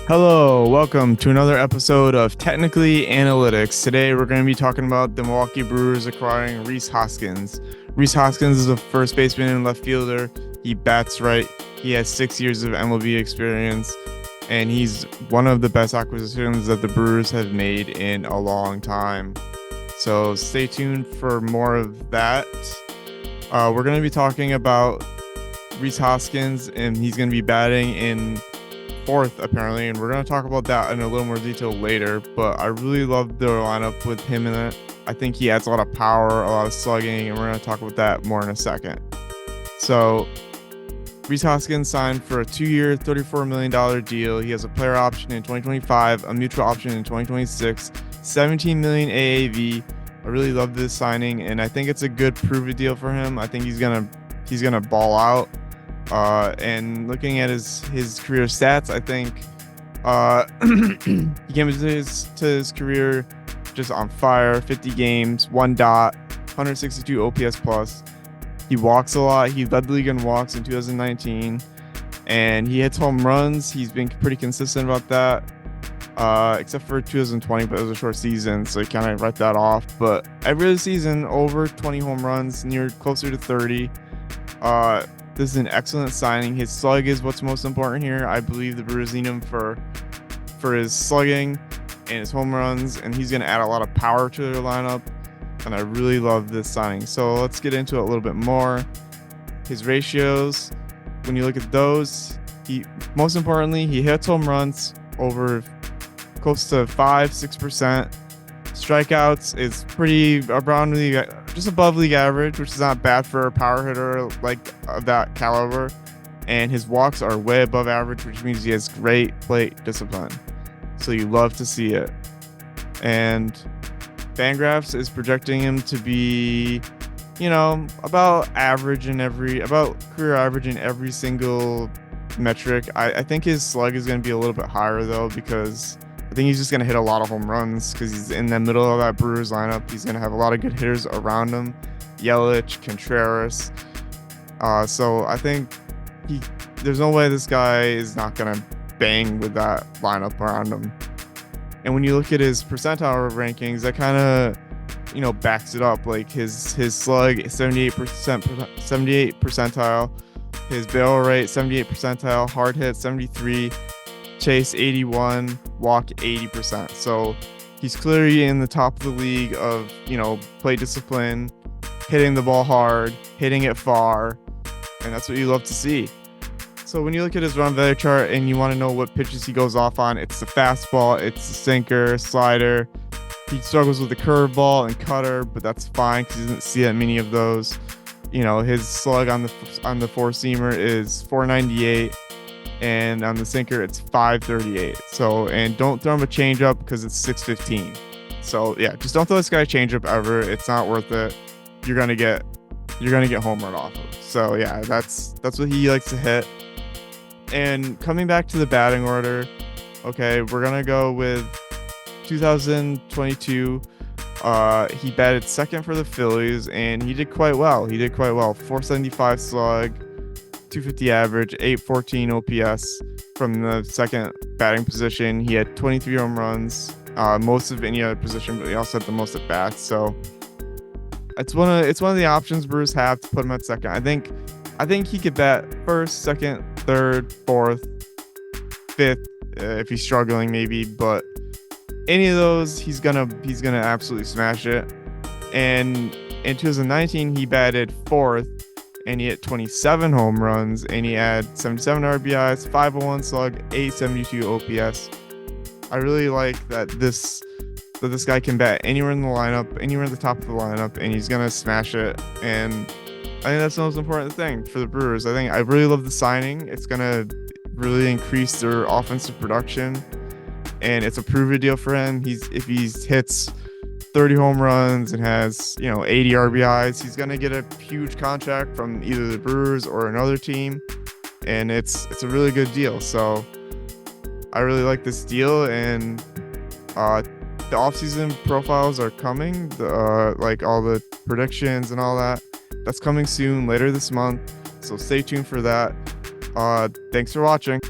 Hello, welcome to another episode of Technically Analytics. Today we're going to be talking about the Milwaukee Brewers acquiring Rhys Hoskins. Rhys Hoskins is a first baseman and left fielder. He bats right. He has 6 years of MLB experience, and he's one of the best acquisitions that the Brewers have made in a long time. So stay tuned for more of that. We're going to be talking about Rhys Hoskins, and he's going to be batting in fourth apparently, and we're going to talk about that in a little more detail later. But I really love the lineup with him in it. I think he adds a lot of power, a lot of slugging, and we're going to talk about that more in a second. So Rhys Hoskins signed for a 2-year $34 million deal. He has a player option in 2025, a mutual option in 2026, $17 million AAV. I really love this signing, and I think it's a good prove-it deal for him. I think he's gonna ball out. And looking at his career stats, I think he came into his career just on fire. 50 games, 1 dot, 162 OPS plus. He walks a lot. He led the league in walks in 2019, and he hits home runs. He's been pretty consistent about that, except for 2020, but it was a short season, so you kind of write that off. But every other season, over 20 home runs, closer to 30. This is an excellent signing. His slug is what's most important here. I believe the Brewers need him for his slugging and his home runs, and he's going to add a lot of power to their lineup, and I really love this signing. So let's get into it a little bit more. His ratios, when you look at those, most importantly, he hits home runs over close to 5-6%. Strikeouts is pretty around just above league average, which is not bad for a power hitter like of that caliber. And his walks are way above average, which means he has great plate discipline. So you love to see it. And Fangraphs is projecting him to be, about career average in every single metric. I think his slug is going to be a little bit higher though, because I think he's just going to hit a lot of home runs because he's in the middle of that Brewers lineup. He's going to have a lot of good hitters around him. Yelich, Contreras. So I think there's no way this guy is not going to bang with that lineup around him. And when you look at his percentile rankings, that kind of, backs it up. Like his slug is 78 percentile. His barrel rate, 78 percentile. Hard hit, 73. Chase 81, walk 80%. So he's clearly in the top of the league of, play discipline, hitting the ball hard, hitting it far, and that's what you love to see. So when you look at his run value chart and you want to know what pitches he goes off on, it's the fastball, it's the sinker, slider. He struggles with the curveball and cutter, but that's fine because he doesn't see that many of those. His slug on the four-seamer is 498. And on the sinker, it's 538. So, and don't throw him a changeup because it's 615. So yeah, just don't throw this guy a changeup ever. It's not worth it. You're gonna get home run off of. So yeah, that's what he likes to hit. And coming back to the batting order, okay, we're gonna go with 2022. He batted second for the Phillies, and he did quite well. 475 slug. 250 average, 814 OPS from the second batting position. He had 23 home runs, most of any other position, but he also had the most at bats. So it's one of the options Brewers have to put him at second. I think he could bat first, second, third, fourth, fifth if he's struggling maybe, but any of those he's gonna absolutely smash it. And in 2019 he batted fourth, and he hit 27 home runs, and he had 77 RBIs, 501 slug, 872 OPS. I really like that this guy can bat anywhere in the lineup, anywhere at the top of the lineup, and he's gonna smash it. And I think that's the most important thing for the Brewers. I really love the signing. It's gonna really increase their offensive production, and it's a prove-it deal for him. If he hits 30 home runs and has 80 RBIs, he's gonna get a huge contract from either the Brewers or another team, and it's a really good deal. So I really like this deal, and the offseason profiles are coming, like all the predictions and all that's coming soon later this month, so stay tuned for that. Thanks for watching.